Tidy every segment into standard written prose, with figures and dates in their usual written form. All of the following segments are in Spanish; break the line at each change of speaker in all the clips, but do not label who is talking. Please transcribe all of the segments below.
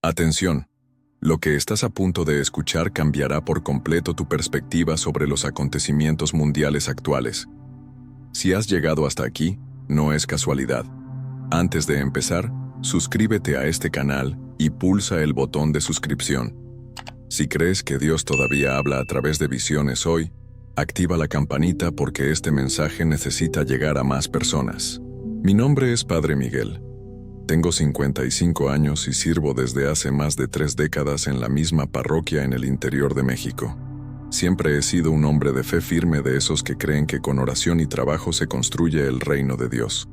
Atención. Lo que estás a punto de escuchar cambiará por completo tu perspectiva sobre los acontecimientos mundiales actuales. Si has llegado hasta aquí, no es casualidad. Antes de empezar, suscríbete a este canal y pulsa el botón de suscripción. Si crees que Dios todavía habla a través de visiones hoy, activa la campanita porque este mensaje necesita llegar a más personas. Mi nombre es Padre Miguel. Tengo 55 años y sirvo desde hace más de 3 décadas en la misma parroquia en el interior de México. Siempre he sido un hombre de fe firme, de esos que creen que con oración y trabajo se construye el reino de Dios.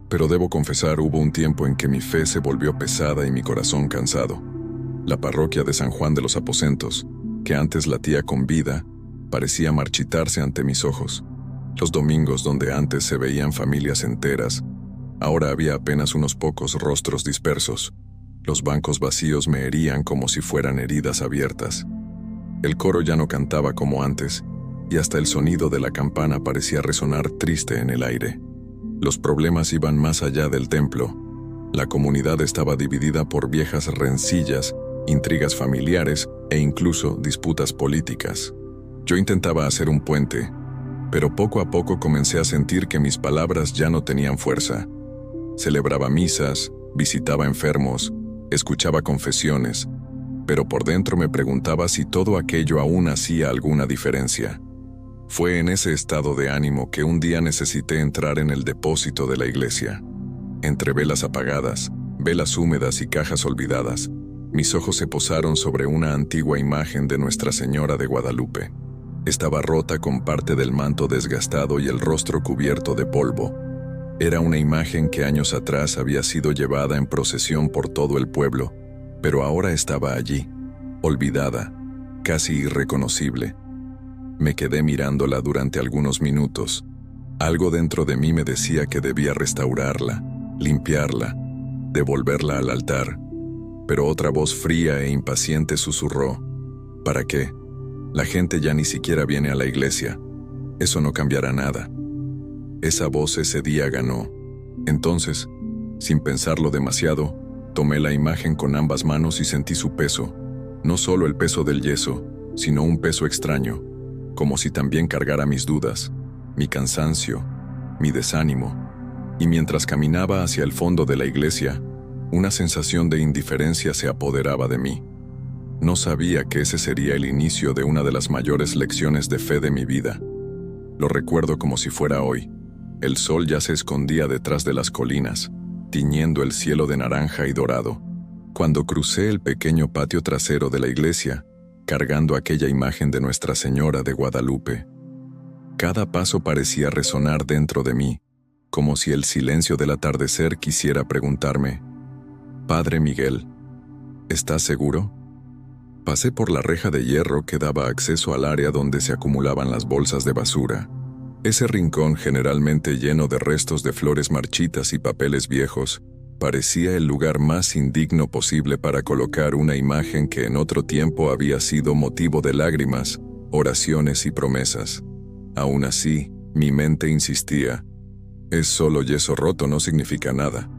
Pero debo confesar, hubo un tiempo en que mi fe se volvió pesada y mi corazón cansado. La parroquia de San Juan de los Aposentos, que antes latía con vida, parecía marchitarse ante mis ojos. Los domingos, donde antes se veían familias enteras, ahora había apenas unos pocos rostros dispersos. Los bancos vacíos me herían como si fueran heridas abiertas. El coro ya no cantaba como antes, y hasta el sonido de la campana parecía resonar triste en el aire. Los problemas iban más allá del templo. La comunidad estaba dividida por viejas rencillas, intrigas familiares e incluso disputas políticas. Yo intentaba hacer un puente, pero poco a poco comencé a sentir que mis palabras ya no tenían fuerza. Celebraba misas, visitaba enfermos, escuchaba confesiones, pero por dentro me preguntaba si todo aquello aún hacía alguna diferencia. Fue en ese estado de ánimo que un día necesité entrar en el depósito de la iglesia. Entre velas apagadas, velas húmedas y cajas olvidadas, mis ojos se posaron sobre una antigua imagen de Nuestra Señora de Guadalupe. Estaba rota, con parte del manto desgastado y el rostro cubierto de polvo. Era una imagen que años atrás había sido llevada en procesión por todo el pueblo, pero ahora estaba allí, olvidada, casi irreconocible. Me quedé mirándola durante algunos minutos. Algo dentro de mí me decía que debía restaurarla, limpiarla, devolverla al altar, pero otra voz fría e impaciente susurró: ¿para qué? La gente ya ni siquiera viene a la iglesia. Eso no cambiará nada. Esa voz ese día ganó. Entonces, sin pensarlo demasiado, tomé la imagen con ambas manos y sentí su peso. No solo el peso del yeso, sino un peso extraño, como si también cargara mis dudas, mi cansancio, mi desánimo. Y mientras caminaba hacia el fondo de la iglesia, una sensación de indiferencia se apoderaba de mí. No sabía que ese sería el inicio de una de las mayores lecciones de fe de mi vida. Lo recuerdo como si fuera hoy. El sol ya se escondía detrás de las colinas, tiñendo el cielo de naranja y dorado, cuando crucé el pequeño patio trasero de la iglesia, cargando aquella imagen de Nuestra Señora de Guadalupe. Cada paso parecía resonar dentro de mí, como si el silencio del atardecer quisiera preguntarme: Padre Miguel, ¿estás seguro? Pasé por la reja de hierro que daba acceso al área donde se acumulaban las bolsas de basura. Ese rincón, generalmente lleno de restos de flores marchitas y papeles viejos, parecía el lugar más indigno posible para colocar una imagen que en otro tiempo había sido motivo de lágrimas, oraciones y promesas. Aún así, mi mente insistía: es solo yeso roto, no significa nada.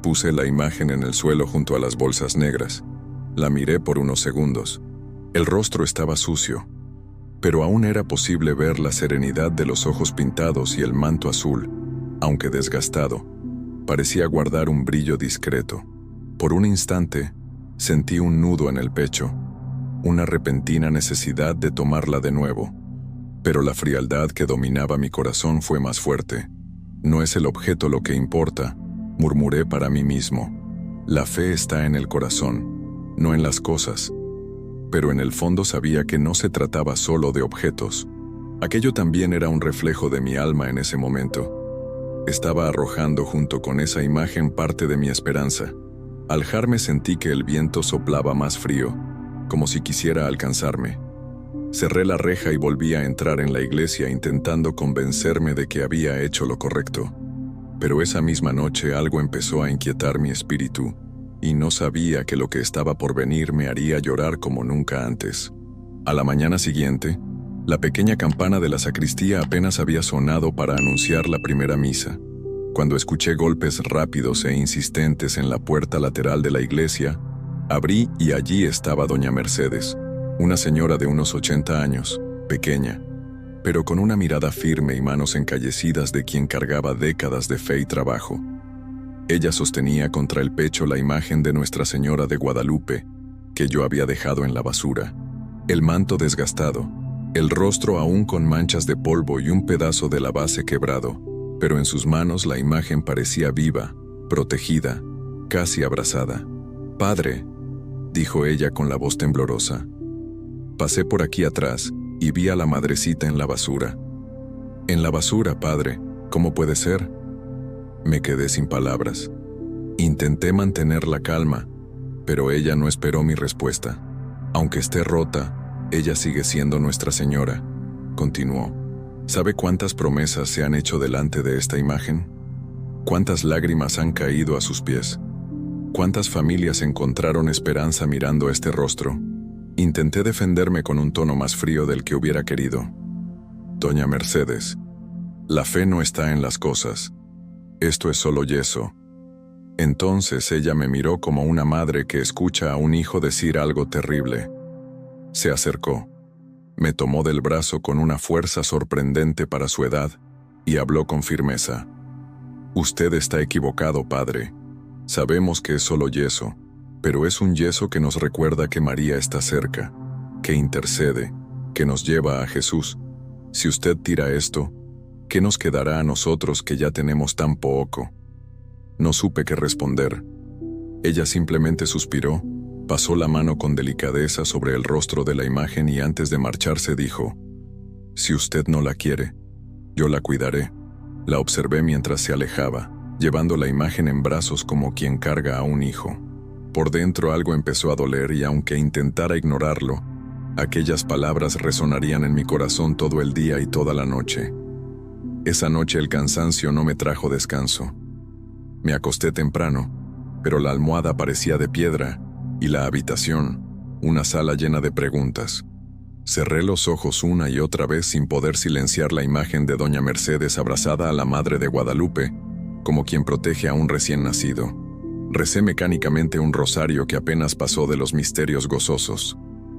Puse la imagen en el suelo junto a las bolsas negras. La miré por unos segundos. El rostro estaba sucio, pero aún era posible ver la serenidad de los ojos pintados y el manto azul, aunque desgastado, parecía guardar un brillo discreto. Por un instante, sentí un nudo en el pecho, una repentina necesidad de tomarla de nuevo, pero la frialdad que dominaba mi corazón fue más fuerte. No es el objeto lo que importa, murmuré para mí mismo. La fe está en el corazón, no en las cosas. Pero en el fondo sabía que no se trataba solo de objetos. Aquello también era un reflejo de mi alma en ese momento. Estaba arrojando junto con esa imagen parte de mi esperanza. Al alejarme sentí que el viento soplaba más frío, como si quisiera alcanzarme. Cerré la reja y volví a entrar en la iglesia intentando convencerme de que había hecho lo correcto. Pero esa misma noche algo empezó a inquietar mi espíritu, y no sabía que lo que estaba por venir me haría llorar como nunca antes. A la mañana siguiente, la pequeña campana de la sacristía apenas había sonado para anunciar la primera misa. Cuando escuché golpes rápidos e insistentes en la puerta lateral de la iglesia, Abrí y allí estaba doña Mercedes, una señora de unos 80 años, pequeña, pero con una mirada firme y manos encallecidas de quien cargaba décadas de fe y trabajo. Ella sostenía contra el pecho la imagen de Nuestra Señora de Guadalupe, que yo había dejado en la basura. El manto desgastado, el rostro aún con manchas de polvo y un pedazo de la base quebrado, pero en sus manos la imagen parecía viva, protegida, casi abrazada. «Padre», dijo ella con la voz temblorosa. Pasé por aquí atrás y vi a la madrecita en la basura. «¿En la basura, padre? ¿Cómo puede ser?». Me quedé sin palabras. Intenté mantener la calma, pero ella no esperó mi respuesta. «Aunque esté rota, ella sigue siendo Nuestra Señora», continuó. «¿Sabe cuántas promesas se han hecho delante de esta imagen? ¿Cuántas lágrimas han caído a sus pies? ¿Cuántas familias encontraron esperanza mirando este rostro?». Intenté defenderme con un tono más frío del que hubiera querido. «Doña Mercedes, la fe no está en las cosas. Esto es solo yeso». Entonces ella me miró como una madre que escucha a un hijo decir algo terrible. Se acercó, me tomó del brazo con una fuerza sorprendente para su edad y habló con firmeza. «Usted está equivocado, padre. Sabemos que es solo yeso, pero es un yeso que nos recuerda que María está cerca, que intercede, que nos lleva a Jesús. Si usted tira esto, ¿qué nos quedará a nosotros que ya tenemos tan poco?». No supe qué responder. Ella simplemente suspiró, pasó la mano con delicadeza sobre el rostro de la imagen y antes de marcharse dijo: «Si usted no la quiere, yo la cuidaré». La observé mientras se alejaba, llevando la imagen en brazos como quien carga a un hijo. Por dentro algo empezó a doler y aunque intentara ignorarlo, aquellas palabras resonarían en mi corazón todo el día y toda la noche. Esa noche el cansancio no me trajo descanso. Me acosté temprano, pero la almohada parecía de piedra y la habitación, una sala llena de preguntas. Cerré los ojos una y otra vez sin poder silenciar la imagen de doña Mercedes abrazada a la Madre de Guadalupe, como quien protege a un recién nacido. Recé mecánicamente un rosario que apenas pasó de los misterios gozosos.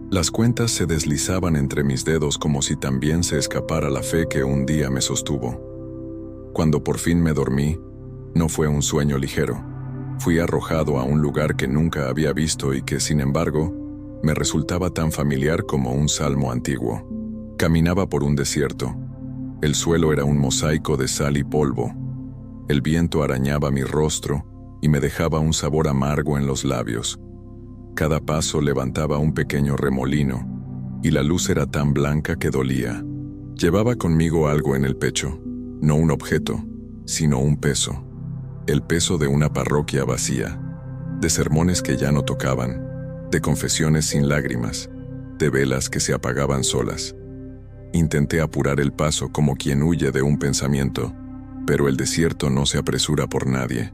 Las cuentas se deslizaban entre mis dedos como si también se escapara la fe que un día me sostuvo. Cuando por fin me dormí, no fue un sueño ligero. Fui arrojado a un lugar que nunca había visto y que, sin embargo, me resultaba tan familiar como un salmo antiguo. Caminaba por un desierto. El suelo era un mosaico de sal y polvo. El viento arañaba mi rostro y me dejaba un sabor amargo en los labios. Cada paso levantaba un pequeño remolino, y la luz era tan blanca que dolía. Llevaba conmigo algo en el pecho, no un objeto, sino un peso. El peso de una parroquia vacía, de sermones que ya no tocaban, de confesiones sin lágrimas, de velas que se apagaban solas. Intenté apurar el paso como quien huye de un pensamiento, pero el desierto no se apresura por nadie.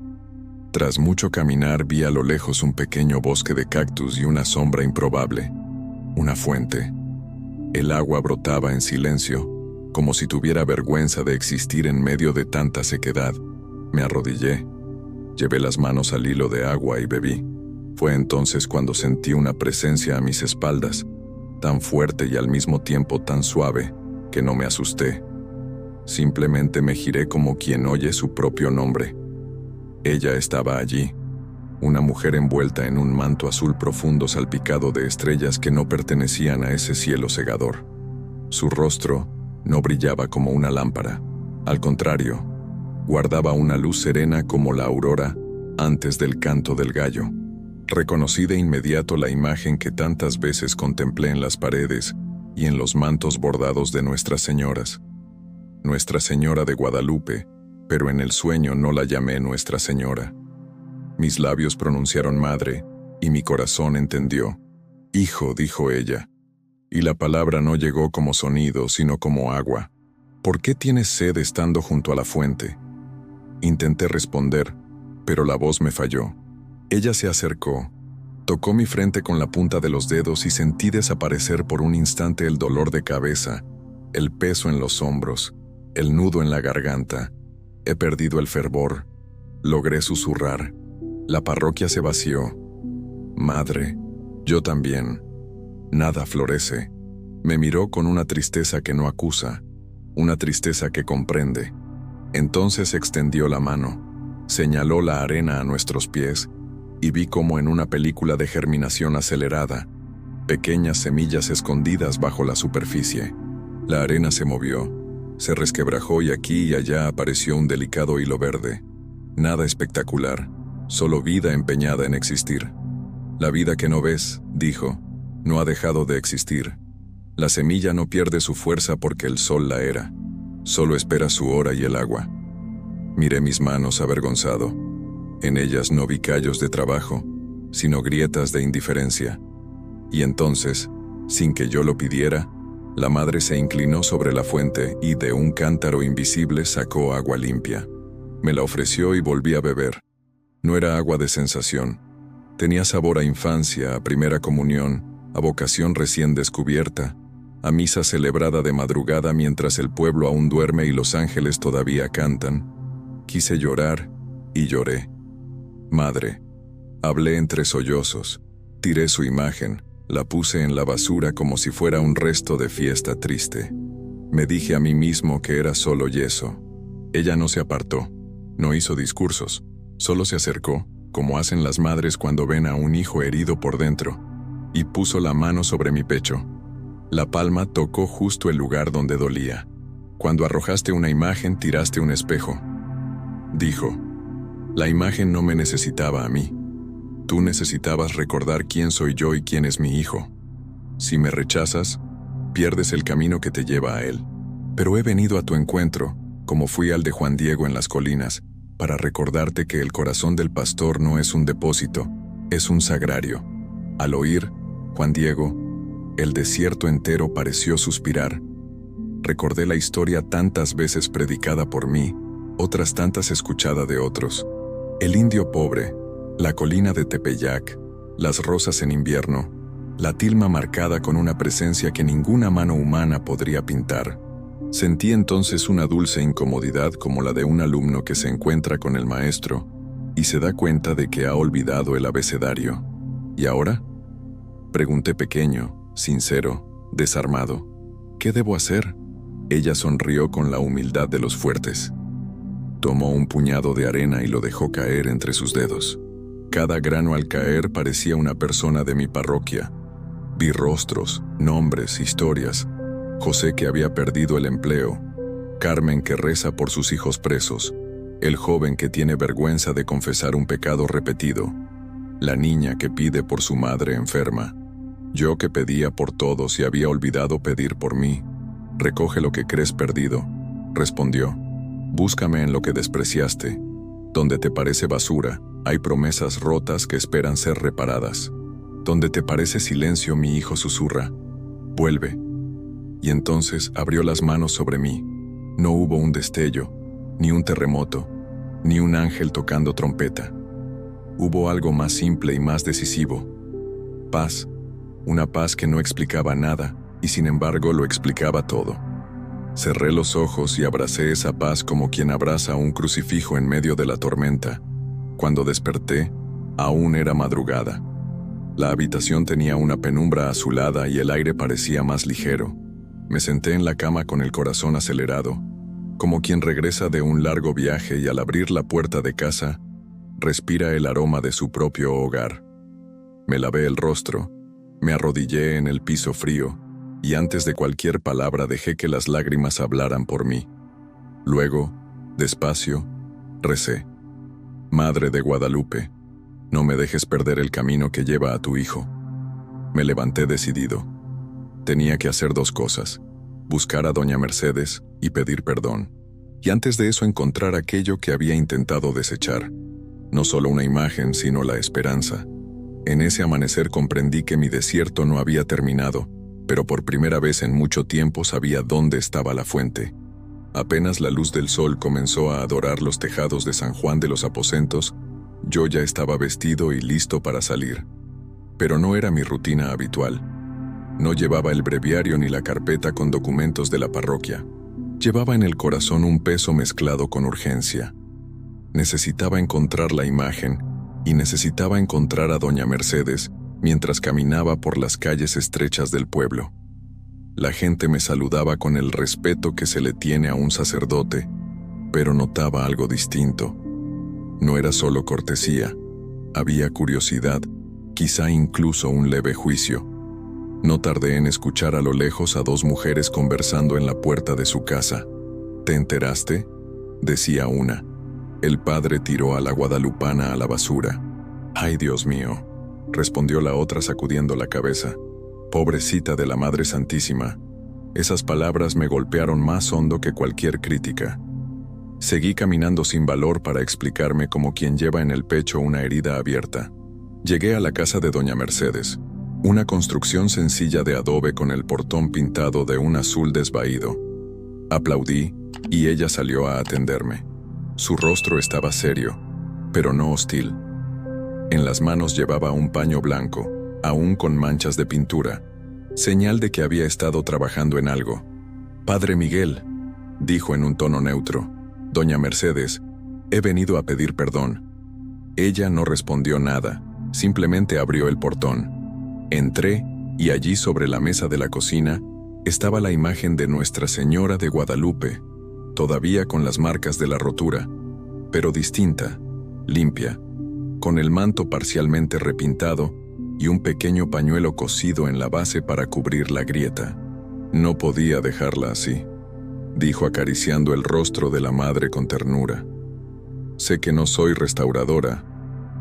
Tras mucho caminar vi a lo lejos un pequeño bosque de cactus y una sombra improbable, una fuente. El agua brotaba en silencio, como si tuviera vergüenza de existir en medio de tanta sequedad. Me arrodillé, llevé las manos al hilo de agua y bebí. Fue entonces cuando sentí una presencia a mis espaldas, tan fuerte y al mismo tiempo tan suave, que no me asusté. Simplemente me giré como quien oye su propio nombre. Ella estaba allí, una mujer envuelta en un manto azul profundo salpicado de estrellas que no pertenecían a ese cielo cegador. Su rostro no brillaba como una lámpara, al contrario, guardaba una luz serena como la aurora antes del canto del gallo. Reconocí de inmediato la imagen que tantas veces contemplé en las paredes y en los mantos bordados de Nuestras Señoras. Nuestra Señora de Guadalupe, pero en el sueño no la llamé Nuestra Señora. Mis labios pronunciaron madre, y mi corazón entendió. «Hijo», dijo ella, y la palabra no llegó como sonido, sino como agua. «¿Por qué tienes sed estando junto a la fuente?». Intenté responder, pero la voz me falló. Ella se acercó, tocó mi frente con la punta de los dedos y sentí desaparecer por un instante el dolor de cabeza, el peso en los hombros, el nudo en la garganta. He perdido el fervor. Logré susurrar. La parroquia se vació. Madre, yo también. Nada florece. Me miró con una tristeza que no acusa, una tristeza que comprende. Entonces extendió la mano, señaló la arena a nuestros pies, y vi como en una película de germinación acelerada, pequeñas semillas escondidas bajo la superficie. La arena se movió, se resquebrajó y aquí y allá apareció un delicado hilo verde. Nada espectacular, solo vida empeñada en existir. La vida que no ves, dijo, no ha dejado de existir. La semilla no pierde su fuerza porque el sol la era. Solo espera su hora y el agua. Miré mis manos avergonzado. En ellas no vi callos de trabajo, sino grietas de indiferencia. Y entonces, sin que yo lo pidiera, la madre se inclinó sobre la fuente y de un cántaro invisible sacó agua limpia. Me la ofreció y volví a beber. No era agua de sensación. Tenía sabor a infancia, a primera comunión, a vocación recién descubierta, a misa celebrada de madrugada mientras el pueblo aún duerme y los ángeles todavía cantan. Quise llorar y lloré. Madre, hablé entre sollozos, tiré su imagen, la puse en la basura como si fuera un resto de fiesta triste. Me dije a mí mismo que era solo yeso. Ella no se apartó, no hizo discursos, solo se acercó, como hacen las madres cuando ven a un hijo herido por dentro, y puso la mano sobre mi pecho. La palma tocó justo el lugar donde dolía. Cuando arrojaste una imagen, tiraste un espejo. Dijo, la imagen no me necesitaba a mí. Tú necesitabas recordar quién soy yo y quién es mi hijo. Si me rechazas, pierdes el camino que te lleva a él. Pero he venido a tu encuentro, como fui al de Juan Diego en las colinas, para recordarte que el corazón del pastor no es un depósito, es un sagrario. Al oír, Juan Diego, el desierto entero pareció suspirar. Recordé la historia tantas veces predicada por mí, otras tantas escuchada de otros. El indio pobre, la colina de Tepeyac, las rosas en invierno, la tilma marcada con una presencia que ninguna mano humana podría pintar. Sentí entonces una dulce incomodidad como la de un alumno que se encuentra con el maestro y se da cuenta de que ha olvidado el abecedario. ¿Y ahora? Pregunté pequeño, sincero, desarmado. ¿Qué debo hacer? Ella sonrió con la humildad de los fuertes. Tomó un puñado de arena y lo dejó caer entre sus dedos. Cada grano al caer parecía una persona de mi parroquia. Vi rostros, nombres, historias. José que había perdido el empleo, Carmen que reza por sus hijos presos, el joven que tiene vergüenza de confesar un pecado repetido, la niña que pide por su madre enferma, yo que pedía por todos y había olvidado pedir por mí. Recoge lo que crees perdido, respondió. Búscame en lo que despreciaste. Donde te parece basura, hay promesas rotas que esperan ser reparadas. Donde te parece silencio, mi hijo susurra. Vuelve. Y entonces abrió las manos sobre mí. No hubo un destello, ni un terremoto, ni un ángel tocando trompeta. Hubo algo más simple y más decisivo. Paz, una paz que no explicaba nada, y sin embargo lo explicaba todo. Cerré los ojos y abracé esa paz como quien abraza un crucifijo en medio de la tormenta. Cuando desperté, aún era madrugada. La habitación tenía una penumbra azulada y el aire parecía más ligero. Me senté en la cama con el corazón acelerado, como quien regresa de un largo viaje y al abrir la puerta de casa, respira el aroma de su propio hogar. Me lavé el rostro, me arrodillé en el piso frío, y antes de cualquier palabra dejé que las lágrimas hablaran por mí. Luego, despacio, recé. Madre de Guadalupe, no me dejes perder el camino que lleva a tu hijo. Me levanté decidido. Tenía que hacer dos cosas, buscar a doña Mercedes y pedir perdón. Y antes de eso encontrar aquello que había intentado desechar. No solo una imagen, sino la esperanza. En ese amanecer comprendí que mi desierto no había terminado, pero por primera vez en mucho tiempo sabía dónde estaba la fuente. Apenas la luz del sol comenzó a adorar los tejados de San Juan de los Aposentos, yo ya estaba vestido y listo para salir. Pero no era mi rutina habitual. No llevaba el breviario ni la carpeta con documentos de la parroquia. Llevaba en el corazón un peso mezclado con urgencia. Necesitaba encontrar la imagen, y necesitaba encontrar a doña Mercedes mientras caminaba por las calles estrechas del pueblo. La gente me saludaba con el respeto que se le tiene a un sacerdote, pero notaba algo distinto. No era solo cortesía, había curiosidad, quizá incluso un leve juicio. No tardé en escuchar a lo lejos a dos mujeres conversando en la puerta de su casa. ¿Te enteraste?, decía una. El padre tiró a la guadalupana a la basura. «Ay, Dios mío», respondió la otra sacudiendo la cabeza. «Pobrecita de la Madre Santísima». Esas palabras me golpearon más hondo que cualquier crítica. Seguí caminando sin valor para explicarme como quien lleva en el pecho una herida abierta. Llegué a la casa de doña Mercedes, una construcción sencilla de adobe con el portón pintado de un azul desvaído. Aplaudí y ella salió a atenderme. Su rostro estaba serio, pero no hostil. En las manos llevaba un paño blanco, aún con manchas de pintura, señal de que había estado trabajando en algo. «Padre Miguel», dijo en un tono neutro. «Doña Mercedes, he venido a pedir perdón». Ella no respondió nada, simplemente abrió el portón. Entré y allí sobre la mesa de la cocina estaba la imagen de Nuestra Señora de Guadalupe, todavía con las marcas de la rotura, pero distinta, limpia, con el manto parcialmente repintado y un pequeño pañuelo cosido en la base para cubrir la grieta. «No podía dejarla así», dijo acariciando el rostro de la madre con ternura. «Sé que no soy restauradora,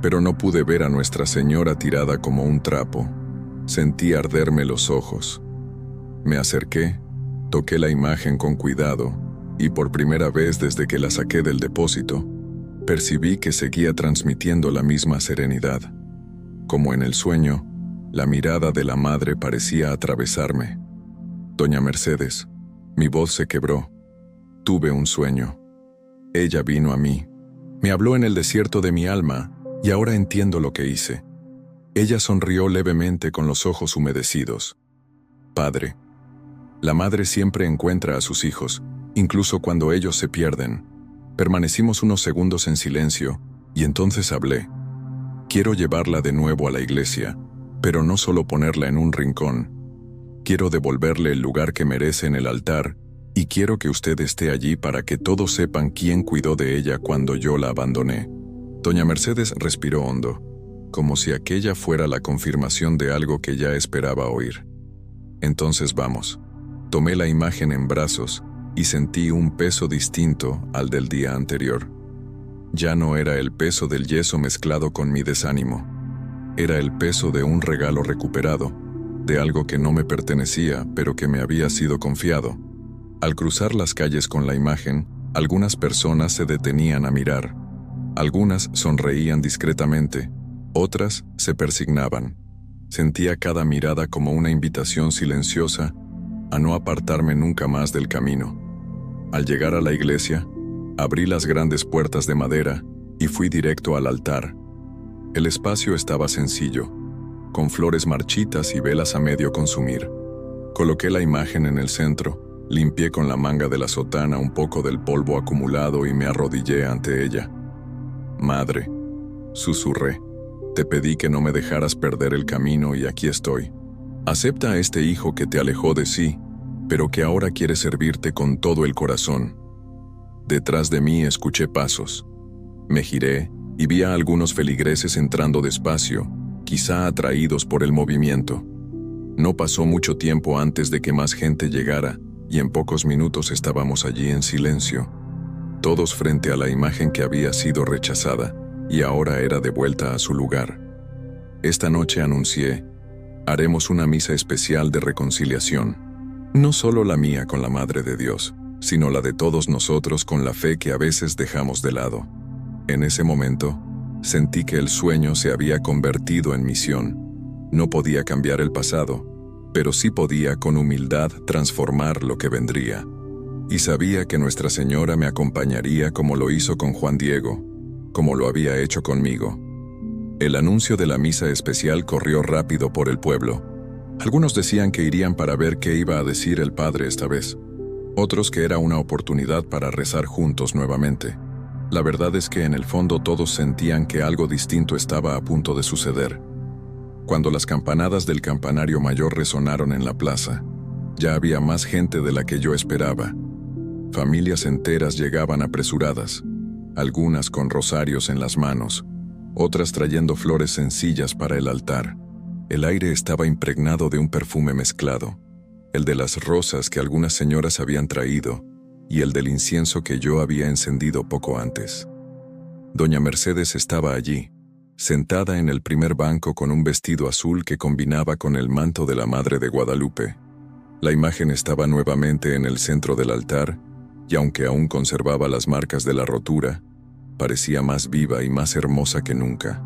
pero no pude ver a Nuestra Señora tirada como un trapo. Sentí arderme los ojos. Me acerqué, toqué la imagen con cuidado, y por primera vez desde que la saqué del depósito, percibí que seguía transmitiendo la misma serenidad. Como en el sueño, la mirada de la madre parecía atravesarme. «Doña Mercedes», mi voz se quebró. «Tuve un sueño. Ella vino a mí. Me habló en el desierto de mi alma, y ahora entiendo lo que hice». Ella sonrió levemente con los ojos humedecidos. «Padre, la madre siempre encuentra a sus hijos, incluso cuando ellos se pierden». Permanecimos unos segundos en silencio, y entonces hablé. «Quiero llevarla de nuevo a la iglesia, pero no solo ponerla en un rincón. Quiero devolverle el lugar que merece en el altar, y quiero que usted esté allí para que todos sepan quién cuidó de ella cuando yo la abandoné». Doña Mercedes respiró hondo, como si aquella fuera la confirmación de algo que ya esperaba oír. «Entonces vamos». Tomé la imagen en brazos y sentí un peso distinto al del día anterior. Ya no era el peso del yeso mezclado con mi desánimo. Era el peso de un regalo recuperado, de algo que no me pertenecía, pero que me había sido confiado. Al cruzar las calles con la imagen, algunas personas se detenían a mirar. Algunas sonreían discretamente, otras se persignaban. Sentía cada mirada como una invitación silenciosa a no apartarme nunca más del camino. Al llegar a la iglesia, abrí las grandes puertas de madera y fui directo al altar. El espacio estaba sencillo, con flores marchitas y velas a medio consumir. Coloqué la imagen en el centro, limpié con la manga de la sotana un poco del polvo acumulado y me arrodillé ante ella. «Madre», susurré, «te pedí que no me dejaras perder el camino y aquí estoy. Acepta a este hijo que te alejó de sí, pero que ahora quiere servirte con todo el corazón». Detrás de mí escuché pasos. Me giré y vi a algunos feligreses entrando despacio, quizá atraídos por el movimiento. No pasó mucho tiempo antes de que más gente llegara, y en pocos minutos estábamos allí en silencio, todos frente a la imagen que había sido rechazada y ahora era devuelta a su lugar. Esta noche anuncié: haremos una misa especial de reconciliación, no solo la mía con la Madre de Dios, sino la de todos nosotros con la fe que a veces dejamos de lado. En ese momento, sentí que el sueño se había convertido en misión. No podía cambiar el pasado, pero sí podía con humildad transformar lo que vendría. Y sabía que Nuestra Señora me acompañaría como lo hizo con Juan Diego, como lo había hecho conmigo. El anuncio de la misa especial corrió rápido por el pueblo. Algunos decían que irían para ver qué iba a decir el padre esta vez. Otros que era una oportunidad para rezar juntos nuevamente. La verdad es que en el fondo todos sentían que algo distinto estaba a punto de suceder. Cuando las campanadas del campanario mayor resonaron en la plaza, ya había más gente de la que yo esperaba. Familias enteras llegaban apresuradas, algunas con rosarios en las manos, otras trayendo flores sencillas para el altar. El aire estaba impregnado de un perfume mezclado, el de las rosas que algunas señoras habían traído y el del incienso que yo había encendido poco antes. Doña Mercedes estaba allí, sentada en el primer banco con un vestido azul que combinaba con el manto de la Madre de Guadalupe. La imagen estaba nuevamente en el centro del altar, y aunque aún conservaba las marcas de la rotura, parecía más viva y más hermosa que nunca.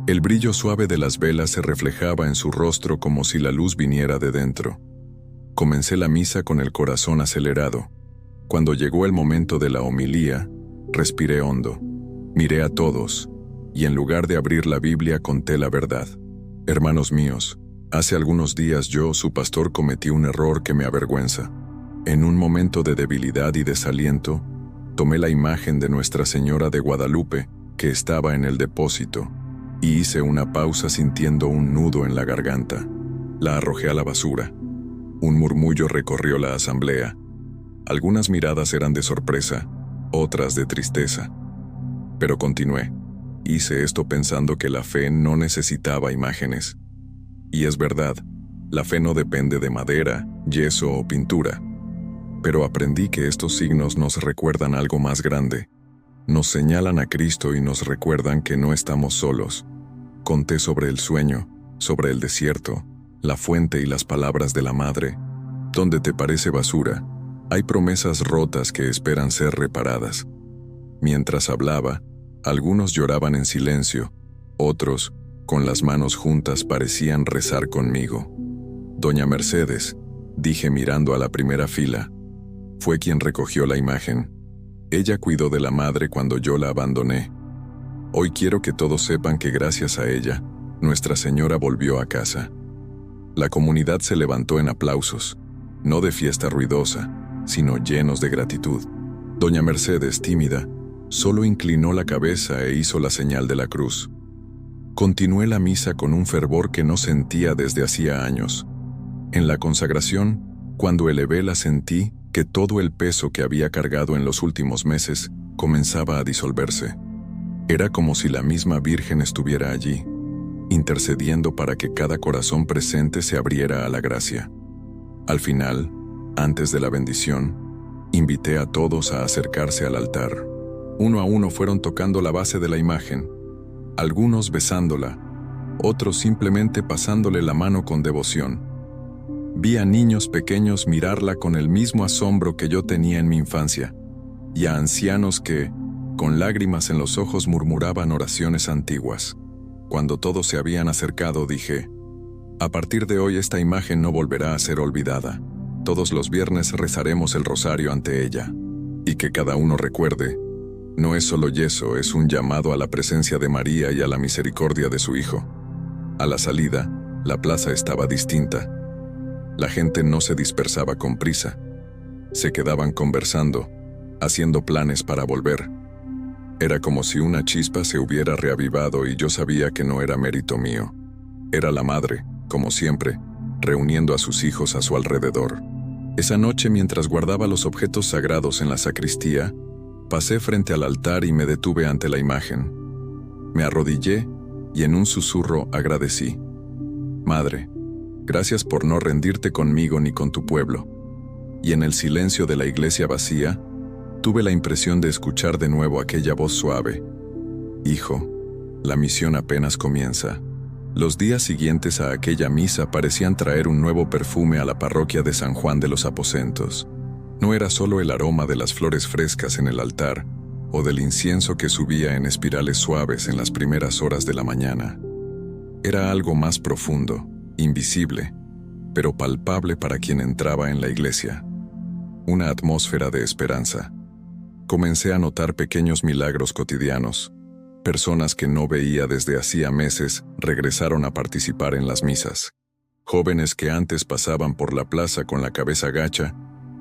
El brillo suave de las velas se reflejaba en su rostro como si la luz viniera de dentro. Comencé la misa con el corazón acelerado. Cuando llegó el momento de la homilía, respiré hondo, miré a todos, y en lugar de abrir la Biblia conté la verdad. Hermanos míos, hace algunos días yo, su pastor, cometí un error que me avergüenza. En un momento de debilidad y desaliento, tomé la imagen de Nuestra Señora de Guadalupe, que estaba en el depósito, y hice una pausa sintiendo un nudo en la garganta. La arrojé a la basura. Un murmullo recorrió la asamblea. Algunas miradas eran de sorpresa, otras de tristeza. Pero continué. Hice esto pensando que la fe no necesitaba imágenes. Y es verdad, la fe no depende de madera, yeso o pintura. Pero aprendí que estos signos nos recuerdan algo más grande. Nos señalan a Cristo y nos recuerdan que no estamos solos. Conté sobre el sueño, sobre el desierto, la fuente y las palabras de la Madre. Donde te parece basura, hay promesas rotas que esperan ser reparadas. Mientras hablaba, algunos lloraban en silencio, otros, con las manos juntas, parecían rezar conmigo. Doña Mercedes, dije mirando a la primera fila, fue quien recogió la imagen. Ella cuidó de la Madre cuando yo la abandoné. Hoy quiero que todos sepan que gracias a ella, Nuestra Señora volvió a casa. La comunidad se levantó en aplausos, no de fiesta ruidosa, sino llenos de gratitud. Doña Mercedes, tímida, solo inclinó la cabeza e hizo la señal de la cruz. Continué la misa con un fervor que no sentía desde hacía años. En la consagración, cuando elevé la sentí que todo el peso que había cargado en los últimos meses comenzaba a disolverse. Era como si la misma Virgen estuviera allí, intercediendo para que cada corazón presente se abriera a la gracia. Al final, antes de la bendición, invité a todos a acercarse al altar. Uno a uno fueron tocando la base de la imagen, algunos besándola, otros simplemente pasándole la mano con devoción. Vi a niños pequeños mirarla con el mismo asombro que yo tenía en mi infancia, y a ancianos que, con lágrimas en los ojos, murmuraban oraciones antiguas. Cuando todos se habían acercado, dije, a partir de hoy esta imagen no volverá a ser olvidada. Todos los viernes rezaremos el rosario ante ella. Y que cada uno recuerde, no es solo yeso, es un llamado a la presencia de María y a la misericordia de su Hijo. A la salida, la plaza estaba distinta. La gente no se dispersaba con prisa. Se quedaban conversando, haciendo planes para volver. Era como si una chispa se hubiera reavivado y yo sabía que no era mérito mío. Era la Madre, como siempre, reuniendo a sus hijos a su alrededor. Esa noche, mientras guardaba los objetos sagrados en la sacristía, pasé frente al altar y me detuve ante la imagen. Me arrodillé y en un susurro agradecí. Madre, gracias por no rendirte conmigo ni con tu pueblo. Y en el silencio de la iglesia vacía, tuve la impresión de escuchar de nuevo aquella voz suave. Hijo, la misión apenas comienza. Los días siguientes a aquella misa parecían traer un nuevo perfume a la parroquia de San Juan de los Aposentos. No era solo el aroma de las flores frescas en el altar, o del incienso que subía en espirales suaves en las primeras horas de la mañana. Era algo más profundo, invisible, pero palpable para quien entraba en la iglesia. Una atmósfera de esperanza. Comencé a notar pequeños milagros cotidianos. Personas que no veía desde hacía meses regresaron a participar en las misas. Jóvenes que antes pasaban por la plaza con la cabeza gacha,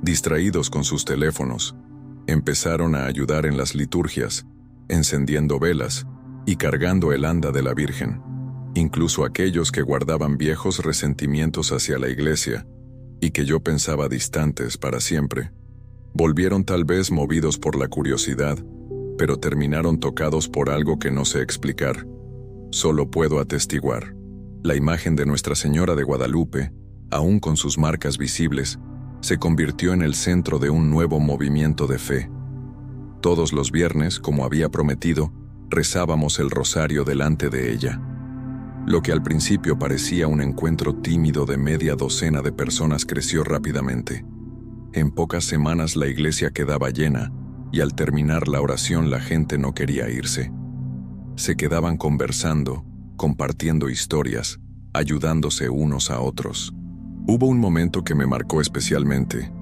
distraídos con sus teléfonos, empezaron a ayudar en las liturgias, encendiendo velas y cargando el anda de la Virgen. Incluso aquellos que guardaban viejos resentimientos hacia la iglesia y que yo pensaba distantes para siempre, volvieron tal vez movidos por la curiosidad, pero terminaron tocados por algo que no sé explicar. Solo puedo atestiguar. La imagen de Nuestra Señora de Guadalupe, aún con sus marcas visibles, se convirtió en el centro de un nuevo movimiento de fe. Todos los viernes, como había prometido, rezábamos el rosario delante de ella. Lo que al principio parecía un encuentro tímido de media docena de personas creció rápidamente. En pocas semanas la iglesia quedaba llena, y al terminar la oración la gente no quería irse. Se quedaban conversando, compartiendo historias, ayudándose unos a otros. Hubo un momento que me marcó especialmente.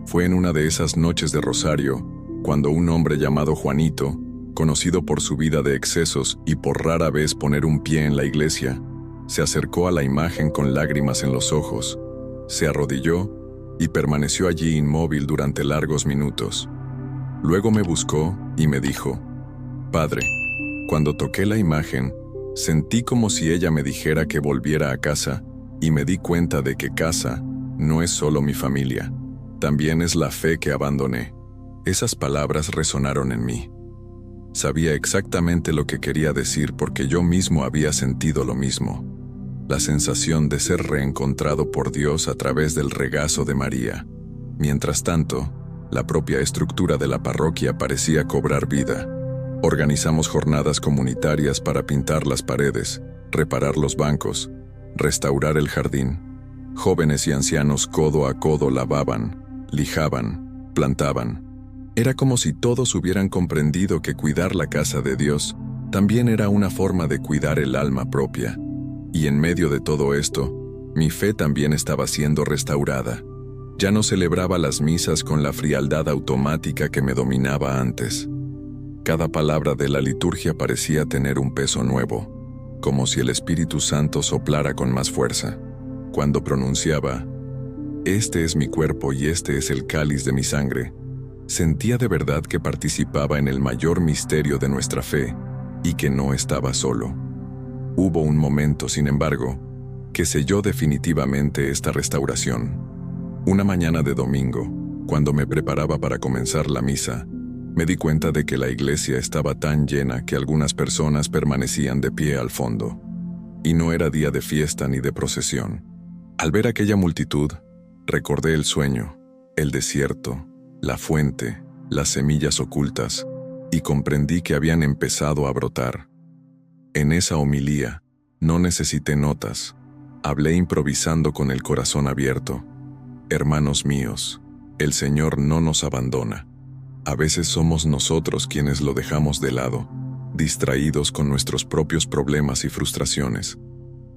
Fue en una de esas noches de rosario, cuando un hombre llamado Juanito, conocido por su vida de excesos y por rara vez poner un pie en la iglesia, se acercó a la imagen con lágrimas en los ojos, se arrodilló y permaneció allí inmóvil durante largos minutos. Luego me buscó y me dijo: «Padre, cuando toqué la imagen, sentí como si ella me dijera que volviera a casa y me di cuenta de que casa no es solo mi familia, también es la fe que abandoné». Esas palabras resonaron en mí. Sabía exactamente lo que quería decir porque yo mismo había sentido lo mismo. La sensación de ser reencontrado por Dios a través del regazo de María. Mientras tanto, la propia estructura de la parroquia parecía cobrar vida. Organizamos jornadas comunitarias para pintar las paredes, reparar los bancos, restaurar el jardín. Jóvenes y ancianos codo a codo lavaban, lijaban, plantaban. Era como si todos hubieran comprendido que cuidar la casa de Dios también era una forma de cuidar el alma propia. Y en medio de todo esto, mi fe también estaba siendo restaurada. Ya no celebraba las misas con la frialdad automática que me dominaba antes. Cada palabra de la liturgia parecía tener un peso nuevo, como si el Espíritu Santo soplara con más fuerza. Cuando pronunciaba: «Este es mi cuerpo y este es el cáliz de mi sangre», sentía de verdad que participaba en el mayor misterio de nuestra fe y que no estaba solo. Hubo un momento, sin embargo, que selló definitivamente esta restauración. Una mañana de domingo, cuando me preparaba para comenzar la misa, me di cuenta de que la iglesia estaba tan llena que algunas personas permanecían de pie al fondo. Y no era día de fiesta ni de procesión. Al ver aquella multitud, recordé el sueño, el desierto, la fuente, las semillas ocultas, y comprendí que habían empezado a brotar. En esa homilía, no necesité notas, hablé improvisando con el corazón abierto. Hermanos míos, el Señor no nos abandona. A veces somos nosotros quienes lo dejamos de lado, distraídos con nuestros propios problemas y frustraciones.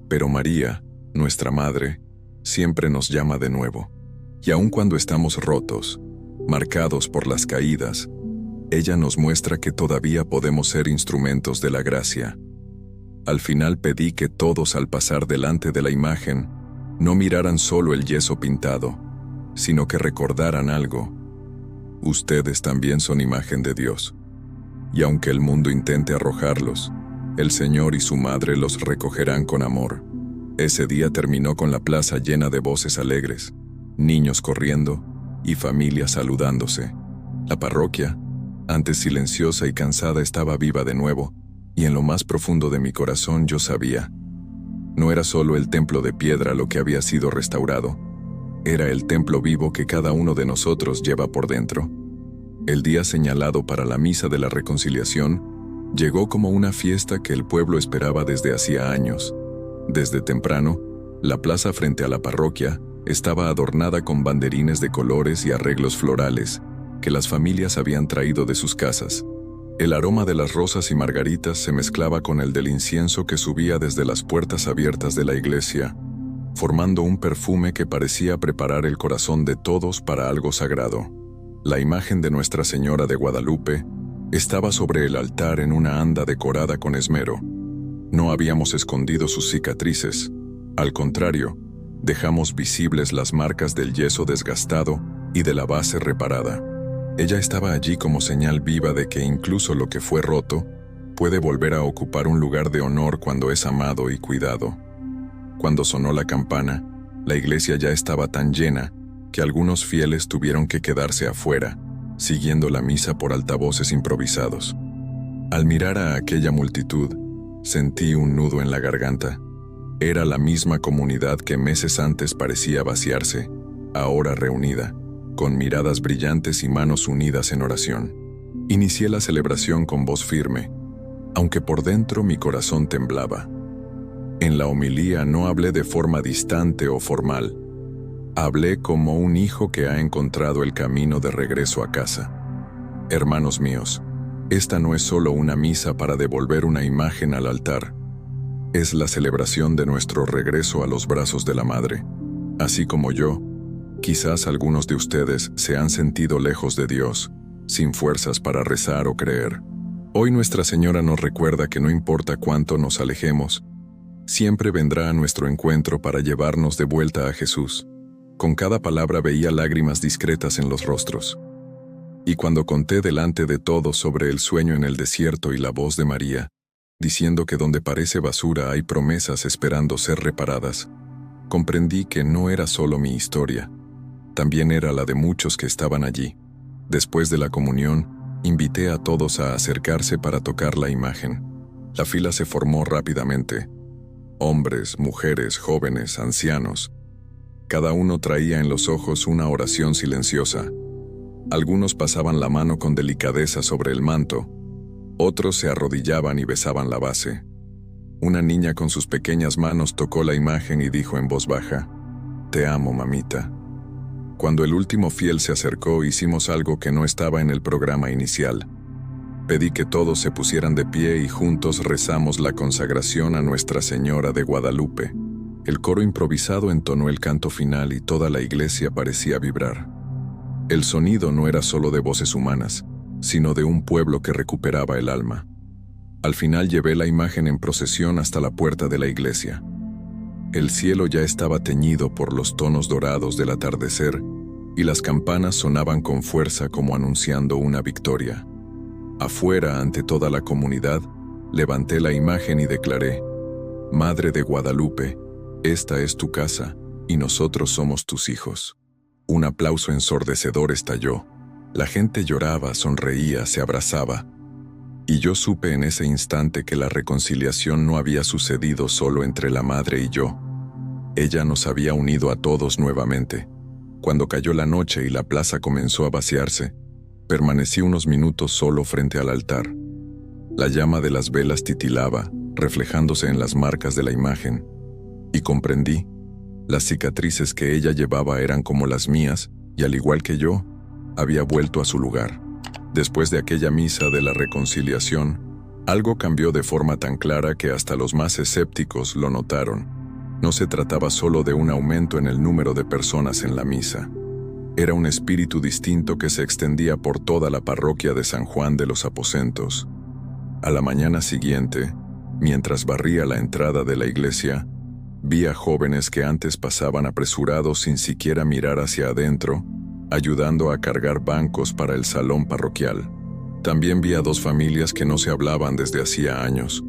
Pero María, nuestra Madre, siempre nos llama de nuevo. Y aun cuando estamos rotos, marcados por las caídas, ella nos muestra que todavía podemos ser instrumentos de la gracia. Al final pedí que todos al pasar delante de la imagen no miraran solo el yeso pintado, sino que recordaran algo. Ustedes también son imagen de Dios. Y aunque el mundo intente arrojarlos, el Señor y su Madre los recogerán con amor. Ese día terminó con la plaza llena de voces alegres, niños corriendo y familias saludándose. La parroquia, antes silenciosa y cansada, estaba viva de nuevo, y en lo más profundo de mi corazón yo sabía. No era solo el templo de piedra lo que había sido restaurado, era el templo vivo que cada uno de nosotros lleva por dentro. El día señalado para la misa de la reconciliación llegó como una fiesta que el pueblo esperaba desde hacía años. Desde temprano, la plaza frente a la parroquia estaba adornada con banderines de colores y arreglos florales que las familias habían traído de sus casas. El aroma de las rosas y margaritas se mezclaba con el del incienso que subía desde las puertas abiertas de la iglesia, formando un perfume que parecía preparar el corazón de todos para algo sagrado. La imagen de Nuestra Señora de Guadalupe estaba sobre el altar en una anda decorada con esmero. No habíamos escondido sus cicatrices, al contrario, dejamos visibles las marcas del yeso desgastado y de la base reparada. Ella estaba allí como señal viva de que incluso lo que fue roto puede volver a ocupar un lugar de honor cuando es amado y cuidado. Cuando sonó la campana, la iglesia ya estaba tan llena que algunos fieles tuvieron que quedarse afuera, siguiendo la misa por altavoces improvisados. Al mirar a aquella multitud, sentí un nudo en la garganta. Era la misma comunidad que meses antes parecía vaciarse, ahora reunida, con miradas brillantes y manos unidas en oración. Inicié la celebración con voz firme, aunque por dentro mi corazón temblaba. En la homilía no hablé de forma distante o formal. Hablé como un hijo que ha encontrado el camino de regreso a casa. Hermanos míos, esta no es solo una misa para devolver una imagen al altar. Es la celebración de nuestro regreso a los brazos de la Madre. Así como yo, quizás algunos de ustedes se han sentido lejos de Dios, sin fuerzas para rezar o creer. Hoy Nuestra Señora nos recuerda que no importa cuánto nos alejemos, siempre vendrá a nuestro encuentro para llevarnos de vuelta a Jesús. Con cada palabra veía lágrimas discretas en los rostros. Y cuando conté delante de todos sobre el sueño en el desierto y la voz de María, diciendo que donde parece basura hay promesas esperando ser reparadas, comprendí que no era solo mi historia, también era la de muchos que estaban allí. Después de la comunión, invité a todos a acercarse para tocar la imagen. La fila se formó rápidamente. Hombres, mujeres, jóvenes, ancianos. Cada uno traía en los ojos una oración silenciosa. Algunos pasaban la mano con delicadeza sobre el manto, otros se arrodillaban y besaban la base. Una niña con sus pequeñas manos tocó la imagen y dijo en voz baja: «Te amo, mamita». Cuando el último fiel se acercó, hicimos algo que no estaba en el programa inicial. Pedí que todos se pusieran de pie y juntos rezamos la consagración a Nuestra Señora de Guadalupe. El coro improvisado entonó el canto final y toda la iglesia parecía vibrar. El sonido no era solo de voces humanas, sino de un pueblo que recuperaba el alma. Al final llevé la imagen en procesión hasta la puerta de la iglesia. El cielo ya estaba teñido por los tonos dorados del atardecer y las campanas sonaban con fuerza como anunciando una victoria. Afuera, ante toda la comunidad, levanté la imagen y declaré: «Madre de Guadalupe, esta es tu casa y nosotros somos tus hijos». Un aplauso ensordecedor estalló. La gente lloraba, sonreía, se abrazaba. Y yo supe en ese instante que la reconciliación no había sucedido solo entre la Madre y yo. Ella nos había unido a todos nuevamente. Cuando cayó la noche y la plaza comenzó a vaciarse, permanecí unos minutos solo frente al altar. La llama de las velas titilaba, reflejándose en las marcas de la imagen, y comprendí. Las cicatrices que ella llevaba eran como las mías, y al igual que yo, había vuelto a su lugar. Después de aquella misa de la reconciliación, algo cambió de forma tan clara que hasta los más escépticos lo notaron. No se trataba solo de un aumento en el número de personas en la misa. Era un espíritu distinto que se extendía por toda la parroquia de San Juan de los Aposentos. A la mañana siguiente, mientras barría la entrada de la iglesia, vi a jóvenes que antes pasaban apresurados sin siquiera mirar hacia adentro, ayudando a cargar bancos para el salón parroquial. También vi a dos familias que no se hablaban desde hacía años,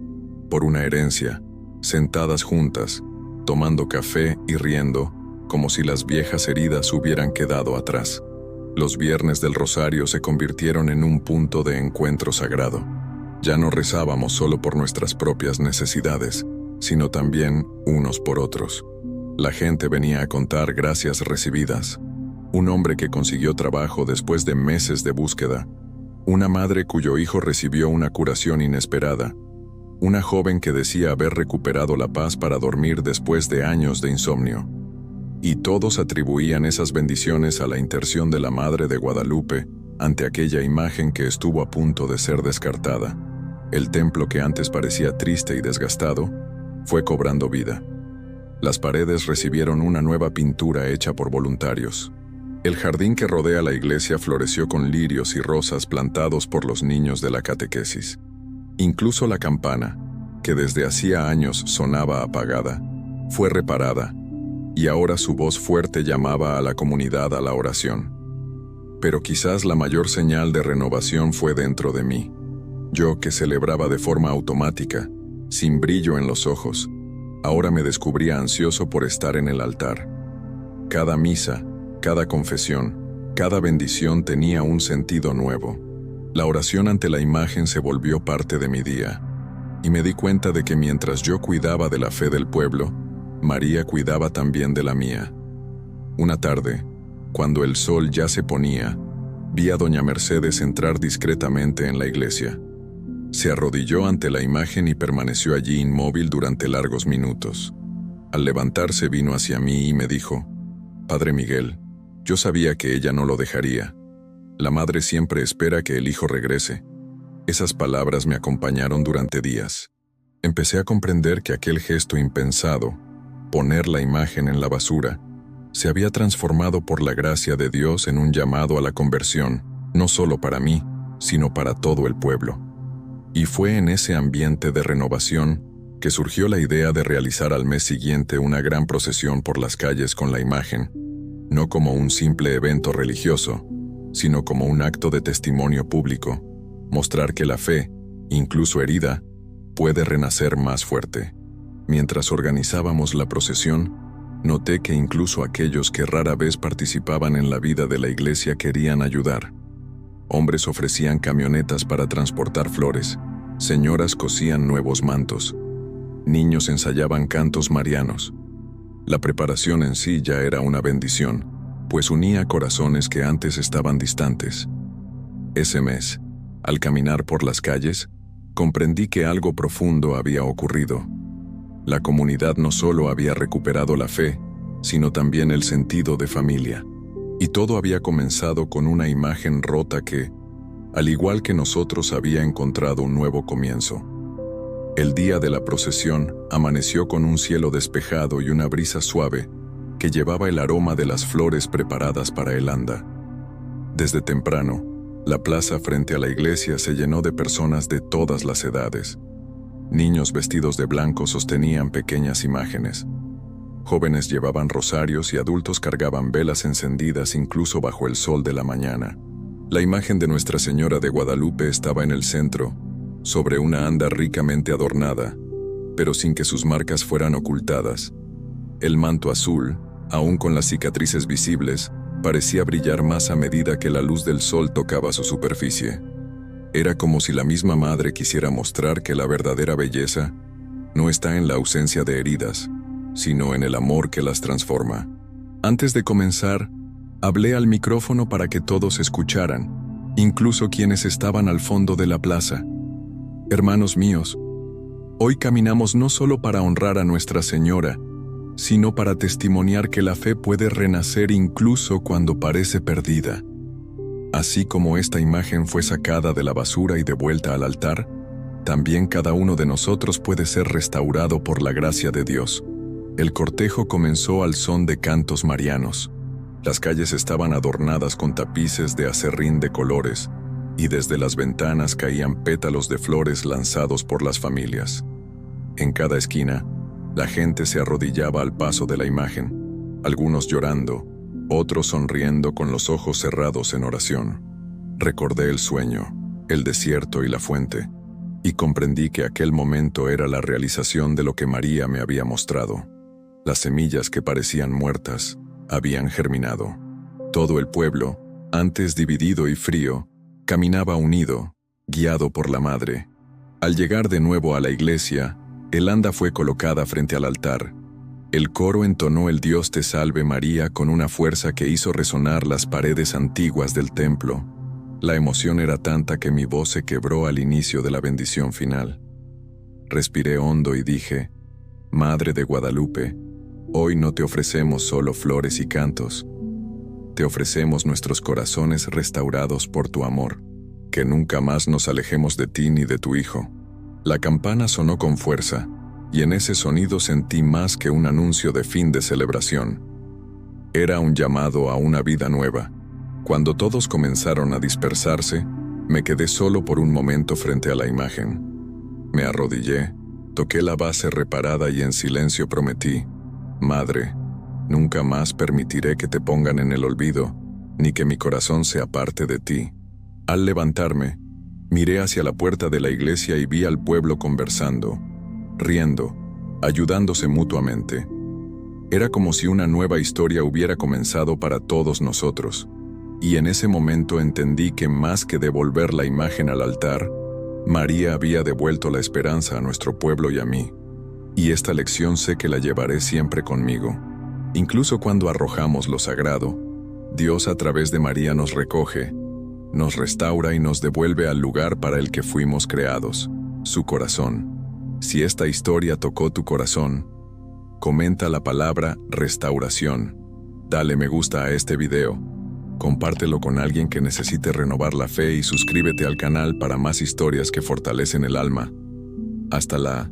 por una herencia, sentadas juntas, tomando café y riendo, como si las viejas heridas hubieran quedado atrás. Los viernes del Rosario se convirtieron en un punto de encuentro sagrado. Ya no rezábamos solo por nuestras propias necesidades, sino también unos por otros. La gente venía a contar gracias recibidas. Un hombre que consiguió trabajo después de meses de búsqueda. Una madre cuyo hijo recibió una curación inesperada. Una joven que decía haber recuperado la paz para dormir después de años de insomnio. Y todos atribuían esas bendiciones a la intercesión de la Madre de Guadalupe ante aquella imagen que estuvo a punto de ser descartada. El templo que antes parecía triste y desgastado fue cobrando vida. Las paredes recibieron una nueva pintura hecha por voluntarios. El jardín que rodea la iglesia floreció con lirios y rosas plantados por los niños de la catequesis. Incluso la campana, que desde hacía años sonaba apagada, fue reparada, y ahora su voz fuerte llamaba a la comunidad a la oración. Pero quizás la mayor señal de renovación fue dentro de mí. Yo, que celebraba de forma automática, sin brillo en los ojos, ahora me descubría ansioso por estar en el altar. Cada misa, cada confesión, cada bendición tenía un sentido nuevo. La oración ante la imagen se volvió parte de mi día, y me di cuenta de que mientras yo cuidaba de la fe del pueblo, María cuidaba también de la mía. Una tarde, cuando el sol ya se ponía, vi a doña Mercedes entrar discretamente en la iglesia. Se arrodilló ante la imagen y permaneció allí inmóvil durante largos minutos. Al levantarse vino hacia mí y me dijo: «Padre Miguel, yo sabía que ella no lo dejaría. La madre siempre espera que el hijo regrese». Esas palabras me acompañaron durante días. Empecé a comprender que aquel gesto impensado, poner la imagen en la basura, se había transformado por la gracia de Dios en un llamado a la conversión, no solo para mí, sino para todo el pueblo. Y fue en ese ambiente de renovación que surgió la idea de realizar al mes siguiente una gran procesión por las calles con la imagen, no como un simple evento religioso, sino como un acto de testimonio público, mostrar que la fe, incluso herida, puede renacer más fuerte. Mientras organizábamos la procesión, noté que incluso aquellos que rara vez participaban en la vida de la iglesia querían ayudar. Hombres ofrecían camionetas para transportar flores, señoras cosían nuevos mantos, niños ensayaban cantos marianos. La preparación en sí ya era una bendición, pues unía corazones que antes estaban distantes. Ese mes, al caminar por las calles, comprendí que algo profundo había ocurrido. La comunidad no solo había recuperado la fe, sino también el sentido de familia. Y todo había comenzado con una imagen rota que, al igual que nosotros, había encontrado un nuevo comienzo. El día de la procesión amaneció con un cielo despejado y una brisa suave que llevaba el aroma de las flores preparadas para el anda. Desde temprano, la plaza frente a la iglesia se llenó de personas de todas las edades. Niños vestidos de blanco sostenían pequeñas imágenes. Jóvenes llevaban rosarios y adultos cargaban velas encendidas incluso bajo el sol de la mañana. La imagen de Nuestra Señora de Guadalupe estaba en el centro, sobre una anda ricamente adornada, pero sin que sus marcas fueran ocultadas. El manto azul, aún con las cicatrices visibles, parecía brillar más a medida que la luz del sol tocaba su superficie. Era como si la misma madre quisiera mostrar que la verdadera belleza no está en la ausencia de heridas, sino en el amor que las transforma. Antes de comenzar, hablé al micrófono para que todos escucharan, incluso quienes estaban al fondo de la plaza. Hermanos míos, hoy caminamos no solo para honrar a Nuestra Señora, sino para testimoniar que la fe puede renacer incluso cuando parece perdida. Así como esta imagen fue sacada de la basura y devuelta al altar, también cada uno de nosotros puede ser restaurado por la gracia de Dios. El cortejo comenzó al son de cantos marianos. Las calles estaban adornadas con tapices de acerrín de colores, y desde las ventanas caían pétalos de flores lanzados por las familias. En cada esquina, la gente se arrodillaba al paso de la imagen, algunos llorando, otros sonriendo con los ojos cerrados en oración. Recordé el sueño, el desierto y la fuente, y comprendí que aquel momento era la realización de lo que María me había mostrado. Las semillas que parecían muertas habían germinado. Todo el pueblo, antes dividido y frío, caminaba unido, guiado por la madre. Al llegar de nuevo a la iglesia, el anda fue colocada frente al altar. El coro entonó el Dios te salve María con una fuerza que hizo resonar las paredes antiguas del templo. La emoción era tanta que mi voz se quebró al inicio de la bendición final. Respiré hondo y dije: Madre de Guadalupe, hoy no te ofrecemos solo flores y cantos. Te ofrecemos nuestros corazones restaurados por tu amor. Que nunca más nos alejemos de ti ni de tu Hijo. La campana sonó con fuerza, y en ese sonido sentí más que un anuncio de fin de celebración. Era un llamado a una vida nueva. Cuando todos comenzaron a dispersarse, me quedé solo por un momento frente a la imagen. Me arrodillé, toqué la base reparada y en silencio prometí: Madre, nunca más permitiré que te pongan en el olvido, ni que mi corazón se aparte de ti. Al levantarme, miré hacia la puerta de la iglesia y vi al pueblo conversando, riendo, ayudándose mutuamente. Era como si una nueva historia hubiera comenzado para todos nosotros, y en ese momento entendí que más que devolver la imagen al altar, María había devuelto la esperanza a nuestro pueblo y a mí. Y esta lección sé que la llevaré siempre conmigo. Incluso cuando arrojamos lo sagrado, Dios a través de María nos recoge, nos restaura y nos devuelve al lugar para el que fuimos creados, su corazón. Si esta historia tocó tu corazón, comenta la palabra restauración. Dale me gusta a este video. Compártelo con alguien que necesite renovar la fe y suscríbete al canal para más historias que fortalecen el alma. Hasta la